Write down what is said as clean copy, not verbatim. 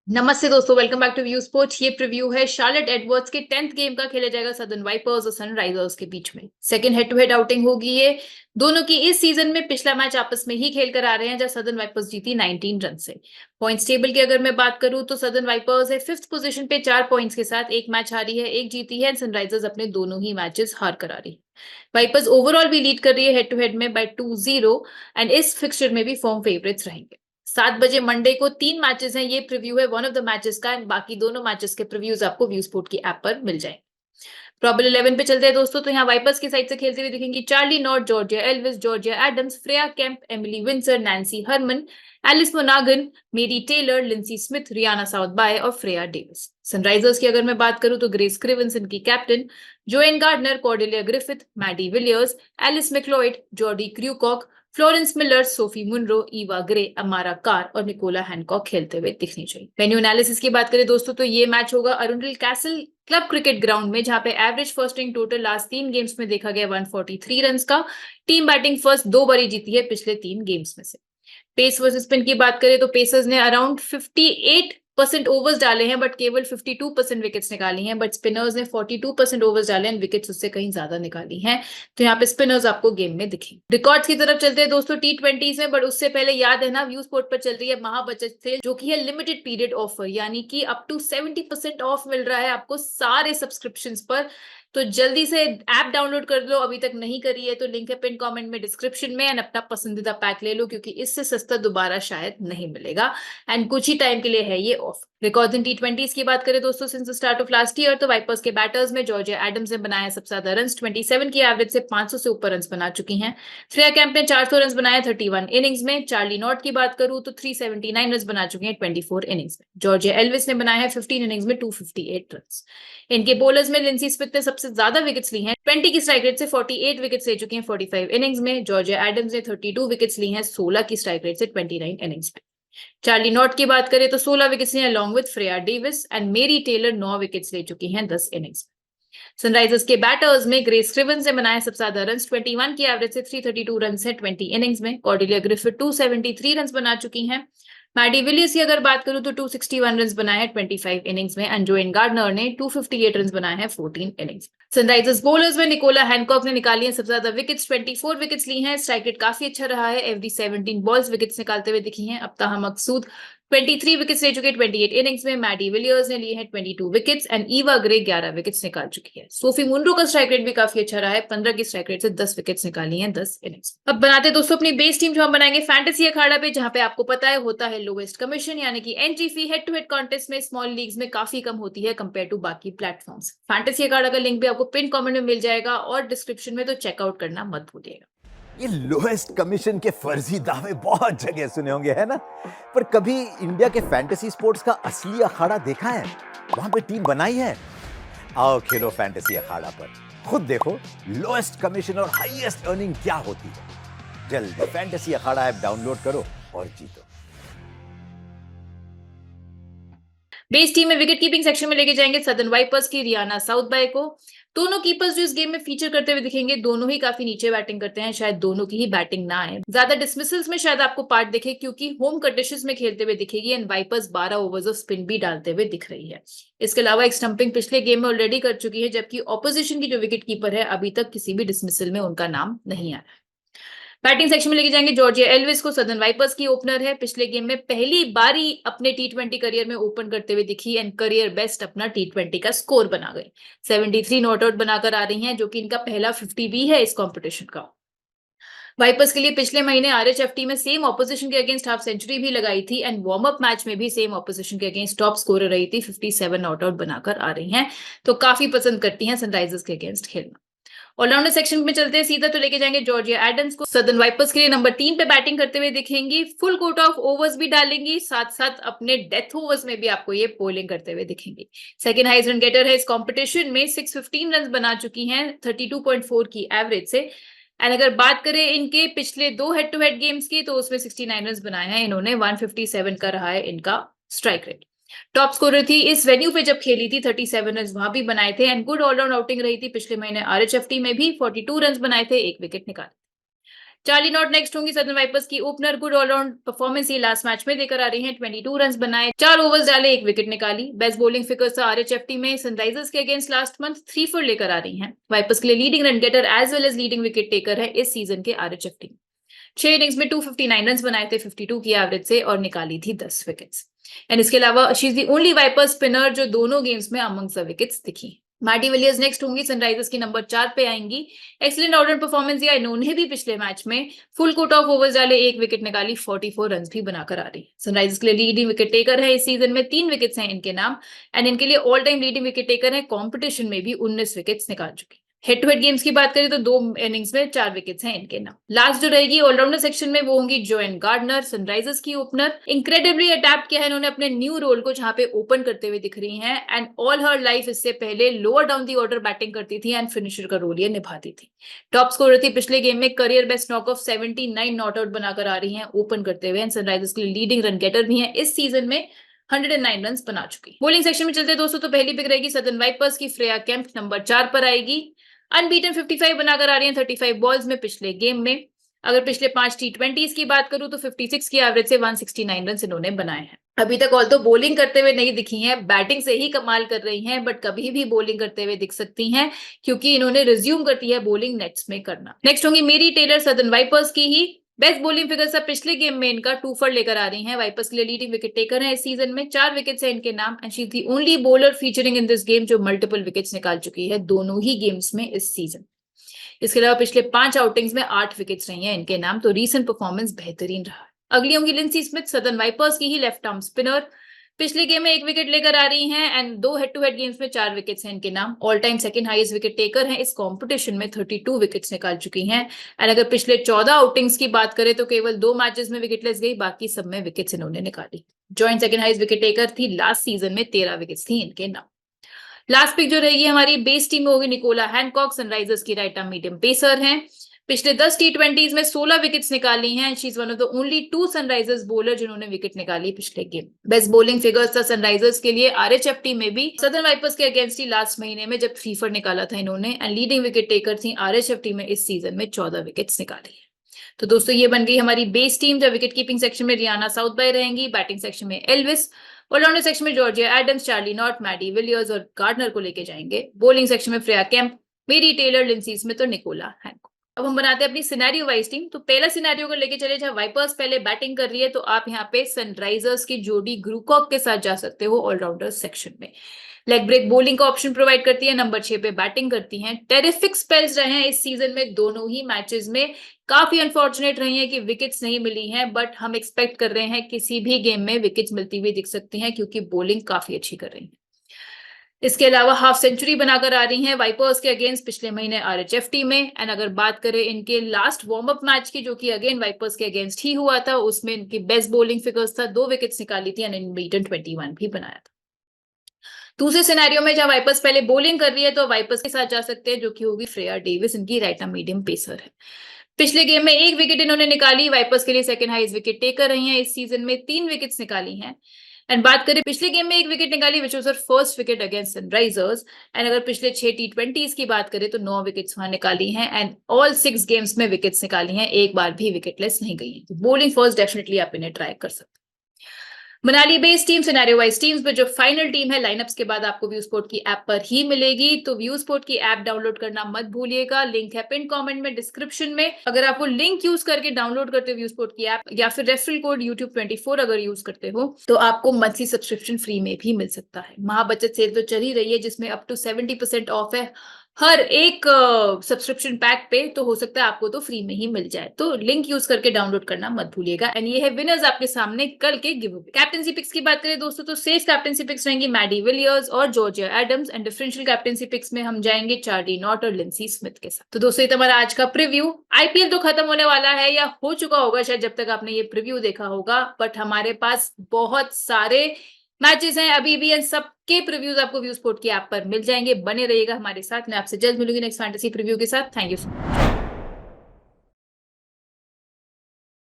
नमस्ते दोस्तों, welcome back to view sport. ये प्रीव्यू है शार्लेट एडवर्ड्स के 10th गेम का। खेला जाएगा सदर्न वाइपर्स और सनराइजर्स के बीच में। Second head to head outing होगी ये दोनों की इस सीजन में। पिछला मैच आपस में ही खेल कर आ रहे हैं, जहां सदर्न वाइपर्स जीती 19 रन से। पॉइंट्स टेबल की अगर मैं बात करूं तो सदर्न वाइपर्स है 5th पोजीशन पे 4 पॉइंट्स के साथ। एक मैच हारी है, एक जीती है। सनराइजर्स अपने दोनों ही मैचेस हार कर आ रही है। वाइपर्स ओवरऑल भी लीड कर रही है हेड टू हेड में बाय 2-0 एंड इस फिक्सचर में भी फॉर्म फेवरेट्स रहेंगे। 7 बजे मंडे को 3 मैचेस हैं। ये प्रीव्यू है वन ऑफ द मैचेस का, एंड बाकी दोनों मैचेस के प्रीव्यूज आपको व्यू स्पोर्ट की ऐप पर मिल जाएंगे। प्रॉबल 11 पे चलते हैं दोस्तों, तो यहाँ वाइपर्स की साइड से खेलते हुए दिखेंगी Charlie Knott, Georgia Elvis, Georgia Adams, Freya Kemp, Emily Windsor, Nancy Harman, Alice मोनागन, Mary Taylor, Linsey Smith, Rhianna Southby और फ्रेया डेविस। सनराइजर्स की अगर मैं बात करूं तो ग्रेस क्रिवंस इनकी captain, Joanne Gardner, Cordelia Griffith, Maddy Villiers, Alice Macleod, Jodi Grewcock, Florence Miller, Sophie Munro, Eva Gray, Amara Carr और Nicola Hancock खेलते हुए दिखनी चाहिए। वेन्यू एनालिसिस की बात करें दोस्तों, तो ये मैच होगा अरुंडल कैसल क्लब क्रिकेट ग्राउंड में, जहां पे average first inning total last 3 games में देखा गया 143 रन का। टीम बैटिंग फर्स्ट 2 बारी जीती है पिछले 3 गेम्स में से। पेस वर्सेस स्पिन की बात करें तो पेसर्स ने अराउंड 58% ओवर्स डाले हैं, बट केवल 52% विकेट्स निकाली हैं। बट स्पिनर्स ने 42% ओवर्स डाले हैं, विकेट्स उससे कहीं ज्यादा निकाली हैं। तो यहाँ पे स्पिनर्स आपको गेम में दिखेंगे। रिकॉर्ड्स की तरफ चलते हैं दोस्तों T20s में, बट उससे पहले याद है ना, व्यू स्पोर्ट पर चल रही है महाबचत सेल, जो कि है लिमिटेड पीरियड ऑफर, यानी कि अप टू 70% ऑफ मिल रहा है आपको सारे सब्सक्रिप्शन पर। तो जल्दी से ऐप डाउनलोड कर लो, अभी तक नहीं करी है तो लिंक है पिन कमेंट में, डिस्क्रिप्शन में, एंड अपना पसंदीदा पैक ले लो, क्योंकि इससे सस्ता दोबारा शायद नहीं मिलेगा। एंड कुछ ही टाइम के लिए है ये ऑफ। रिकॉर्ड्स इन T20s की बात करें दोस्तों since the start of last year, तो वाइपर्स के बैटर्स में जॉर्जिया एडम्स ने बनाया सबसे ज्यादा रन, 27 की एवरेज से 500 से ऊपर रन बना चुकी हैं। फ्रेया केम्प ने 400 रन बनाए 31 इनिंग्स में। चार्ली नॉट की बात करूं तो 379 रन बना चुके हैं 24 इनिंग्स में। जॉर्जिया एल्विस ने बनाया है 15 इनिंग्स में 258 रन। इनके बॉलर्स में लिंसी स्मिथ ने सबसे ज्यादा विकेट्स ली हैं, 20 की स्ट्राइक रेट से 48 विकेट्स ले चुके हैं 45 इनिंग्स में। जॉर्जिया एडम्स ने 32 विकेट्स ली हैं 16 की स्ट्राइक रेट से 29 इनिंग्स में। चार्ली नॉट की बात करें तो 16 विकेट्स लिए along with Freya Davis, and मेरी टेलर 9 विकेट्स ले चुकी हैं 10 इनिंग्स में। सनराइजर्स के बैटर्स में ग्रेस क्रिवंस ने बनाया सबसे ज्यादा रन, 21 की एवरेज से 332 रन है 20 इनिंग्स में। कॉर्डेलिया ग्रिफिथ 273 रन बना चुकी हैं। मैडी विलियर्स की अगर बात करूं तो 261 रन बनाए हैं 25 इनिंग्स में, एंड जोएन गार्डनर ने 258 रन बनाए हैं 14 इनिंग्स। सनराइजर्स बॉलर्स में निकोला हैनकॉक ने निकाली है सबसे ज्यादा विकेट्स, 24 विकेट्स ली हैं। स्ट्राइक रेट काफी अच्छा रहा है, एवरी 17 बॉल्स विकेट्स निकालते हुए दिखी हैं। अब्ताह मकसूद 23 विकेट्स ले चुके 28 इनिंग्स में। मैडी विलियर्स ने लिए हैं 22 wickets, and Eva grey 11 wickets निकाल चुकी है। सोफी मुनरो का स्ट्राइक रेट भी काफी अच्छा रहा है, 15 की स्ट्राइक रेट से 10 विकेट्स निकाली हैं 10 इनिंग्स। अब बनाते दोस्तों अपनी बेस टीम, जो हम बनाएंगे फैंटेसी अखाड़ा पे, जहां पे आपको पता है होता है लोवेस्ट कमीशन, यानी कि entry fee head to head contest में स्मॉल लीग्स में काफी कम होती है कंपेयर टू बाकी प्लेटफॉर्म्स। फैंटेसी अखाड़ा का लिंक भी आपको पिन कमेंट में मिल जाएगा और डिस्क्रिप्शन में, तो चेकआउट करना मत भूलिएगा। ये लोएस्ट कमीशन के फर्जी दावे बहुत जगह सुने होंगे, है ना? पर कभी इंडिया के फैंटेसी स्पोर्ट्स का असली अखाड़ा देखा है? वहां पे टीम बनाई है? आओ खेलो फैंटेसी अखाड़ा पर, खुद देखो लोएस्ट कमीशन और हाईएस्ट अर्निंग क्या होती है। जल्दी फैंटेसी अखाड़ा ऐप डाउनलोड करो और जीतो। बेस टीम में विकेट कीपिंग सेक्शन में लेके जाएंगे सदर्न वाइपर्स की रियाना साउथ बाय को। दोनों कीपर्स जो इस गेम में फीचर करते हुए दिखेंगे, दोनों ही काफी नीचे बैटिंग करते हैं, शायद दोनों की ही बैटिंग ना आए। ज्यादा डिसमिसल्स में शायद आपको पार्ट दिखे, क्योंकि होम कंडीशंस में खेलते हुए दिखेगी, and Vipers 12 overs of spin भी डालते हुए दिख रही है। इसके अलावा एक स्टंपिंग पिछले गेम में ऑलरेडी कर चुकी है, जबकि ऑपोजिशन की जो विकेट कीपर है अभी तक किसी भी डिसमिसल में उनका नाम नहीं आया है। बैटिंग सेक्शन में लेके जाएंगे जॉर्जिया एल्विस को। सदर्न वाइपर्स की ओपनर है, पिछले गेम में पहली बारी अपने T20 करियर में ओपन करते हुए दिखी, एंड करियर बेस्ट अपना T20 का स्कोर बना गई। 73 नॉट आउट बनाकर आ रही हैं, जो कि इनका पहला 50 भी है इस कंपटीशन का। वाइपर्स के लिए पिछले महीने RHFT में सेम ऑपोजिशन के अगेंस्ट हाफ सेंचुरी भी लगाई थी, एंड वार्म अप मैच में भी सेम ऑपोजिशन के अगेंस्ट टॉप स्कोरर रही थी। 57 नॉट आउट बनाकर आ रही हैं, तो काफी पसंद करती हैं सनराइजर्स के अगेंस्ट खेलना। ऑलराउंडर सेक्शन में चलते हैं सीधा, तो लेके जाएंगे जॉर्जिया एडम्स को। सदर्न वाइपर्स के लिए नंबर 3 पे बैटिंग करते हुए दिखेंगी, फुल कोट ऑफ ओवर्स भी डालेंगी, साथ साथ अपने डेथ ओवर्स में भी आपको ये बॉलिंग करते हुए दिखेंगी। सेकंड हाईएस्ट रन गेटर है इस कंपटीशन में, 615 रन बना चुकी हैं 32.4 की एवरेज से। एंड अगर बात करें इनके पिछले 2 हेड टू हेड गेम्स की, तो उसमें 69 रन बनाए हैं इन्होंने। 157 का रहा है इनका स्ट्राइक रेट। टॉप स्कोरर थी इस वेन्यू पे जब खेली थी, 37 रन वहां भी बनाए थे, एंड गुड ऑलराउंड आउटिंग रही थी पिछले महीने RHFT में भी। 42 रन बनाए थे, 1 विकेट निकाले। चार्ली नॉट नेक्स्ट होंगी सदर्न वाइपर्स की ओपनर। गुड ऑलराउंड परफॉर्मेंस ये लास्ट मैच में देकर आ रही हैं। 22 रन बनाए, 4 ओवर्स डाले, 1 विकेट निकाली। बेस्ट बॉलिंग फिगर्स आरएचएफटी में सनराइजर्स के अगेंस्ट लास्ट मंथ 3 for लेकर आ रही हैं। वाइपर्स के लिए leading run getter as well as leading wicket taker है इस सीजन के आरएचएफटी। 6 इनिंग्स में 259 रन बनाए थे 52 की एवरेज से और निकाली थी 10 विकेट्स। एंड इसके अलावा she is the only Viper spinner जो दोनों गेम्स में अमंग्स द विकेट्स दिखी। मैडी विलियर्स नेक्स्ट होंगी, सनराइजर्स की नंबर 4 पे आएंगी। एक्सीलेंट ऑलराउंड परफॉर्मेंस दिया इन्होंने भी पिछले मैच में। फुल कोट ऑफ ओवर्स डाले, 1 विकेट निकाली, 44 रन भी बनाकर आ रही। सनराइजर्स के लिए लीडिंग विकेट टेकर है इस सीजन में, 3 विकेट्स हैं इनके नाम। एंड इनके लिए all time leading wicket taker है, कॉम्पिटिशन में भी 19 विकेट्स निकाल चुकी। हेड टू हेड गेम्स की बात करें तो 2 इनिंग्स में 4 विकेट्स हैं इनके नाम। लास्ट जो रहेगी ऑलराउंडर सेक्शन में वो होंगी जोएन गार्डनर, सनराइजर्स की ओपनर। इनक्रेडिबली अडैप्ट किया है इन्होंने अपने न्यू रोल को, जहां पे ओपन करते हुए दिख रही हैं। एंड ऑल हर लाइफ इससे पहले lower down the order batting करती थी एंड फिनिशर का रोल ये निभाती थी। टॉप स्कोरर थी पिछले गेम में, career best knock off 79 not out बनाकर आ रही है ओपन करते हुए। सनराइजर्स के लिए लीडिंग रन गेटर भी है इस सीजन में, 109 रन बना चुकी। बॉलिंग सेक्शन में चलते दोस्तों तो पहली पिक रहेगी सदर्न वाइपर्स की, फ्रेया केम्प नंबर 4 पर आएगी। अनबीटन 55 बनाकर आ रही हैं 35 बॉल्स में पिछले गेम में। अगर पिछले 5 T20s की बात करूं तो 56 की एवरेज से 169 रन इन्होंने बनाए हैं। अभी तक ऑल तो बॉलिंग करते हुए नहीं दिखी हैं, बैटिंग से ही कमाल कर रही हैं, बट कभी भी बॉलिंग करते हुए दिख सकती हैं क्योंकि इन्होंने रिज्यूम करती है बॉलिंग नेट्स में करना। नेक्स्ट होंगी मेरी टेलर, सदर्न वाइपर्स की ही। बेस्ट बॉलिंग फिगर सब पिछले गेम में इनका 2 for लेकर आ रही हैं। वाइपर्स के लिए लीडिंग विकेट टेकर है इस सीजन में, 4 विकेट्स है इनके नाम। And she is the only bowler featuring in this game जो मल्टीपल विकेट्स निकाल चुकी है दोनों ही गेम्स में इस सीजन। इसके अलावा पिछले 5 आउटिंग्स में 8 विकेट्स रही हैं इनके नाम, तो रीसेंट परफॉर्मेंस बेहतरीन रहा है। अगली होंगी लिंसी स्मिथ, सदर्न वाइपर्स की ही लेफ्ट आर्म स्पिनर। पिछले गेम में 1 विकेट लेकर आ रही हैं and 2 head to head games में 4 विकेट्स हैं इनके नाम। All time second highest wicket taker हैं इस कंपटीशन में, 32 विकेट्स निकाल चुकी हैं। एंड अगर पिछले 14 आउटिंग्स की बात करें तो केवल 2 मैचेस में विकेटलेस गई, बाकी सब में विकेट्स इन्होंने निकाली। Joint second highest wicket taker थी लास्ट सीजन में, 13 विकेट्स थी इनके नाम। लास्ट पिक जो रहेगी हमारी बेस टीम में होगी निकोला हैनकॉक, सनराइजर्स की राइट आर्म मीडियम पेसर हैं। पिछले 10 T20s में 16 विकेट्स निकाली हैं। She is one of the only 2 Sunrisers bowler जिन्होंने विकेट निकाली पिछले गेम। बेस्ट बॉलिंग फिगर्स था सनराइजर्स के लिए आरएचएफटी में भी, सदर्न वाइपर्स के अगेंस्ट ही लास्ट महीने में जब फीफर निकाला था इन्होंने। एंड लीडिंग विकेट टेकर थी आरएचएफटी में इस सीजन में, 14 विकेट्स निकाली है। तो दोस्तों ये बन गई हमारी बेस टीम, जब विकेट कीपिंग सेक्शन में रियाना साउथ बाय रहेंगी, बैटिंग सेक्शन में एल्विस, ऑलराउंडर सेक्शन में Georgia Adams, Charlie Knott, Maddy Villiers और गार्डनर को लेके जाएंगे। बॉलिंग सेक्शन में Freya Kemp, Mary Taylor, Linsey Smith और निकोला हैनकॉक। अब हम बनाते हैं अपनी सिनेरियो वाइज टीम। तो पहला सिनेरियो को लेके चले, जहां वाइपर्स पहले बैटिंग कर रही है तो आप यहाँ पे सनराइजर्स की जोड़ी ग्रुकॉक के साथ जा सकते हो ऑलराउंडर सेक्शन में। लेग ब्रेक बॉलिंग का ऑप्शन प्रोवाइड करती है, नंबर 6 पे बैटिंग करती हैं। टेरिफिक स्पेल्स रहे हैं इस सीजन में दोनों ही मैचेस में, काफी अनफॉर्चुनेट रही है कि विकेट्स नहीं मिली हैं, बट हम एक्सपेक्ट कर रहे हैं किसी भी गेम में विकेट्स मिलती हुई दिख सकती हैं क्योंकि बॉलिंग काफी अच्छी कर रही है। इसके अलावा हाफ सेंचुरी बनाकर आ रही हैं वाइपर्स के अगेंस्ट पिछले महीने आरएचएफटी में। एंड अगर बात करें इनके लास्ट वार्म अप मैच की, जो कि अगेन वाइपर्स के अगेंस्ट ही हुआ था, उसमें इनकी बेस्ट बॉलिंग फिगर्स था, 2 विकेट्स निकाली थी एंड अनबीटन 21 भी बनाया था। दूसरे सिनेरियो में जहां वाइपर्स पहले बॉलिंग कर रही है तो वाइपर्स के साथ जा सकते हैं, जो कि होगी फ्रेया डेविस, इनकी राइट आर्म मीडियम पेसर है। पिछले गेम में 1 विकेट इन्होंने निकाली, वाइपर्स के लिए सेकंड हाईएस्ट विकेट टेकर रही हैं इस सीजन में, 3 विकेट्स निकाली हैं। एंड बात करें पिछले गेम में 1 विकेट निकाली which was her first wicket against Sunrisers. And अगर पिछले 6 T20s की बात करें तो 9 विकेट्स वहां निकाली हैं एंड ऑल 6 गेम्स में विकेट्स निकाली हैं, एक बार भी विकेटलेस नहीं गई है। तो बॉलिंग फर्स्ट डेफिनेटली आप इन्हें ट्राई कर सकते हैं। Manali base team, scenario wise teams में जो फाइनल टीम है लाइनअप्स के बाद आपको व्यू स्पोर्ट की ऐप पर ही मिलेगी, तो व्यू स्पोर्ट की ऐप डाउनलोड करना मत भूलिएगा। लिंक है पिन कमेंट में, डिस्क्रिप्शन में। अगर आप वो लिंक यूज करके डाउनलोड करते हो व्यू स्पोर्ट की ऐप, या फिर रेफरल कोड YouTube24 अगर यूज करते हो, तो आपको मंथली सब्सक्रिप्शन फ्री में भी मिल सकता है। महाबचत सेल तो चल ही रही है जिसमें अप टू 70% ऑफ है हर एक सब्सक्रिप्शन पैक पे, तो हो सकता है आपको तो फ्री में ही मिल जाए। तो लिंक यूज करके डाउनलोड करना मत भूलिएगा। एंड ये है विनर्स आपके सामने कल के गिव अवे। कैप्टेंसी पिक्स की बात करें दोस्तों तो सेफ कैप्टेंसी पिक्स रहेंगी मैडी विलियर्स और Georgia Adams. And differential captaincy picks में हम जाएंगे चार्ली नॉट और लिंसी स्मिथ के साथ। तो दोस्तों ये हमारा आज का प्रीव्यू। आईपीएल तो खत्म होने वाला है या हो चुका होगा शायद जब तक आपने ये प्रीव्यू देखा होगा, बट हमारे पास बहुत सारे मैचेस हैं अभी भी, सबके प्रीव्यूज आपको व्यू स्पोर्ट की ऐप पर मिल जाएंगे। बने रहिएगा हमारे साथ। मैं आपसे जल्द मिलूंगी नेक्स्ट फैंटेसी प्रीव्यू के साथ। Thank you so much.